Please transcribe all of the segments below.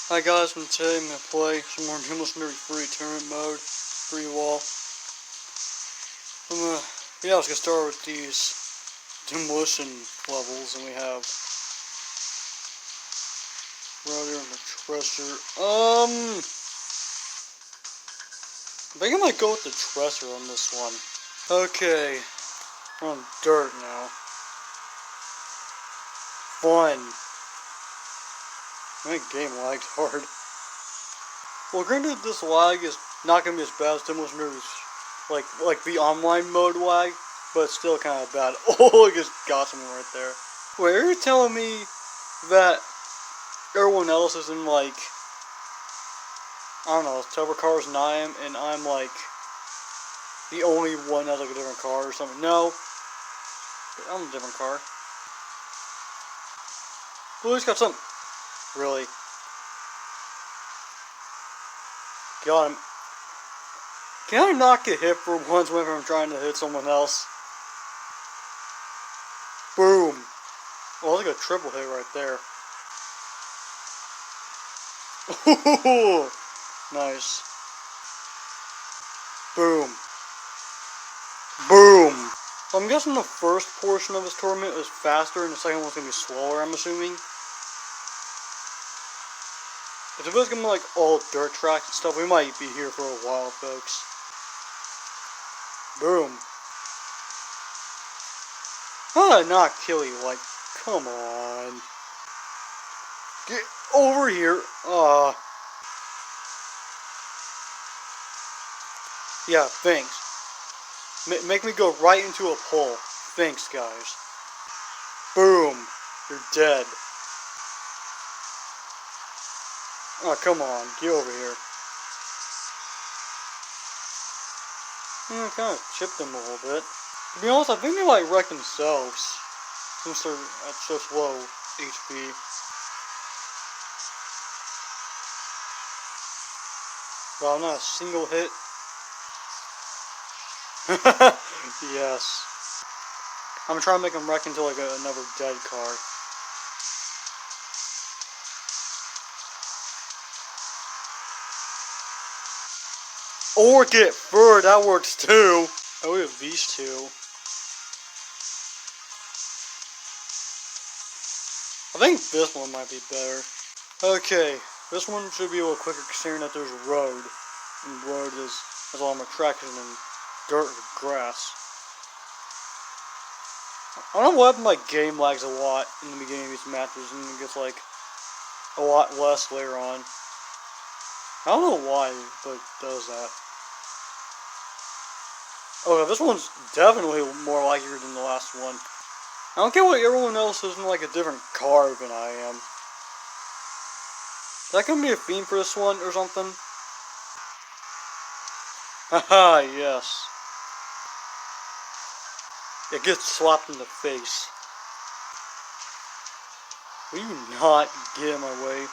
Hi guys, and today I'm going to play some more Demolition free tournament mode, free wall. I was going to start with these Demolition levels, and we have Router and the Treasure. I think I might go with the Treasure on this one. Okay, we're on dirt now. Fun. My game lags hard. Well, granted, this lag is not going to be as bad as Demolition like the online mode lag, but it's still kind of bad. Oh, I just got someone right there. Wait, are you telling me that everyone else is in, like, I don't know, tougher cars than I am, and I'm, like, the only one that has, like, a different car or something? No. I'm a different car. Well, he's got some. Really? Got him. Can I not get hit for once whenever I'm trying to hit someone else? Boom. Oh, that's like a triple hit right there. Ooh, nice. Boom. Boom. So I'm guessing the first portion of this tournament is faster and the second one's going to be slower, I'm assuming. If it was going to be like all dirt tracks and stuff, we might be here for a while, folks. Boom. How did I not kill you? Like, come on. Get over here. Yeah, thanks. Make me go right into a pole. Thanks, guys. Boom. You're dead. Oh, come on. Get over here. I kind of chipped them a little bit. To be honest, I think they might wreck themselves, since they're at such low HP. Wow, not a single hit. Yes. I'm gonna try to make them wreck into like another dead car. Or get fur, that works too. Oh, we have these two. I think this one might be better. Okay, this one should be a little quicker considering that there's a road. And the road has all my traction and dirt and grass. I don't know what happened, my game lags a lot in the beginning of these matches and it gets like a lot less later on. I don't know why, but it does that. Oh, this one's definitely more laggier than the last one. I don't get why everyone else is in like a different car than I am. Is that gonna be a theme for this one or something? Haha, yes. It gets slapped in the face. Will you not get in my way?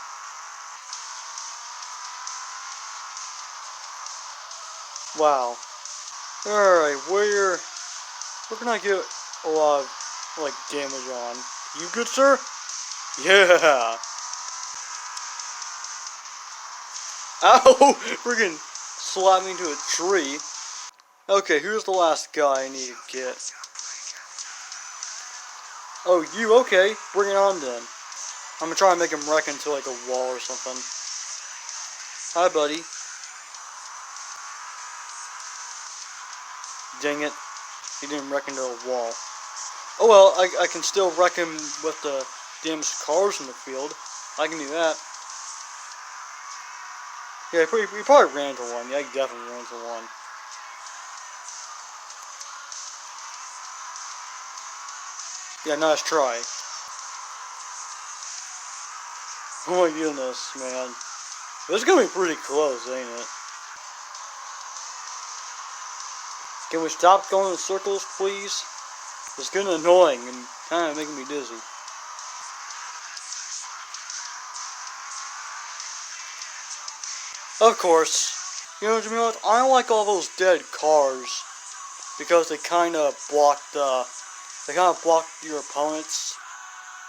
Wow. Alright, where can I get a lot of, like, damage on? You good, sir? Yeah! Ow! Freaking slapped me into a tree. Okay, who's the last guy I need to get? Oh, you? Okay. Bring it on, then. I'm gonna try and make him wreck into, like, a wall or something. Hi, buddy. Dang it. He didn't wreck into a wall. Oh well, I can still wreck him with the damaged cars in the field. I can do that. Yeah, he probably ran into one. Yeah, he definitely ran into one. Yeah, nice try. Oh my goodness, man. This is gonna be pretty close, ain't it? Can we stop going in circles, please? It's getting annoying and kind of making me dizzy. Of course. You know, to be honest, I don't like all those dead cars because they kind of block your opponents,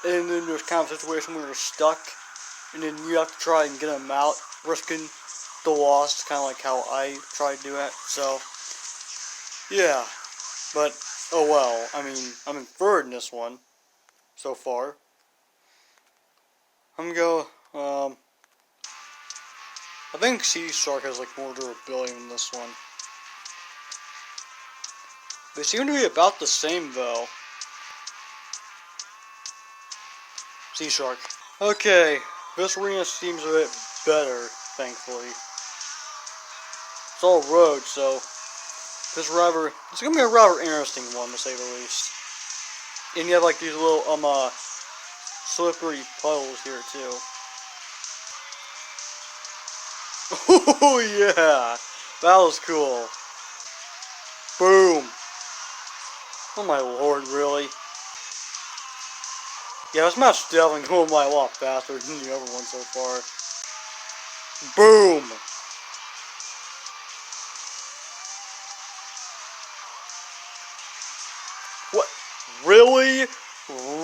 and then there's kind of a situation where you're stuck and then you have to try and get them out, risking the loss, kind of like how I tried to do it. So, yeah, but oh well. I mean, I'm in third in this one so far. I'm gonna go. I think Sea Shark has like more durability than this one. They seem to be about the same though. Sea Shark. Okay, this arena seems a bit better, thankfully. It's all road, so it's gonna be a rather interesting one to say the least. And you have like these little slippery puddles here too. Oh yeah, that was cool. Boom. Oh my lord, really? Yeah, this match is definitely going by a lot faster than the other one so far. Boom! What? Really?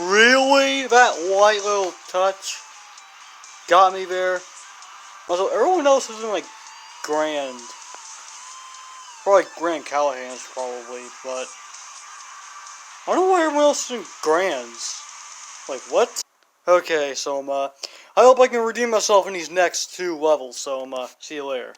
Really? That light little touch got me there? Also, everyone else is in like Grand. Probably Grand Callahan's probably, but I don't know why everyone else is in Grands. Like, what? Okay, so, I hope I can redeem myself in these next 2 levels, so, see you later.